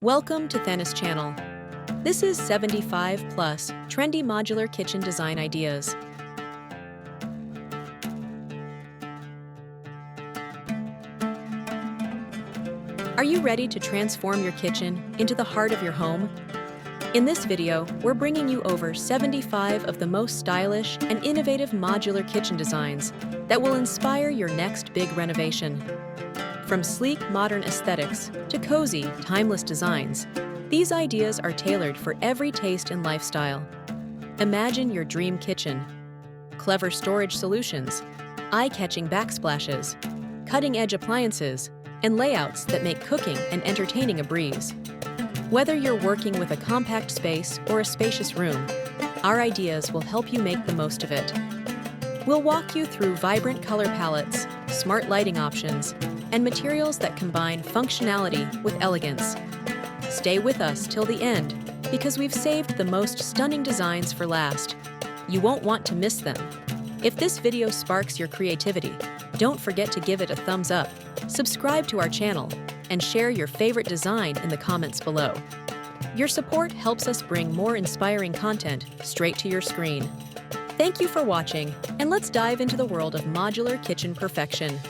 Welcome to Thenas channel. This is 75 plus trendy modular kitchen design ideas. Are you ready to transform your kitchen into the heart of your home? In this video, we're bringing you over 75 of the most stylish and innovative modular kitchen designs that will inspire your next big renovation. From sleek, modern aesthetics to cozy, timeless designs, these ideas are tailored for every taste and lifestyle. Imagine your dream kitchen. Clever storage solutions, eye-catching backsplashes, cutting-edge appliances, and layouts that make cooking and entertaining a breeze. Whether you're working with a compact space or a spacious room, our ideas will help you make the most of it. We'll walk you through vibrant color palettes, smart lighting options, and materials that combine functionality with elegance. Stay with us till the end, because we've saved the most stunning designs for last. You won't want to miss them. If this video sparks your creativity, don't forget to give it a thumbs up, subscribe to our channel, and share your favorite design in the comments below. Your support helps us bring more inspiring content straight to your screen. Thank you for watching, and let's dive into the world of modular kitchen perfection.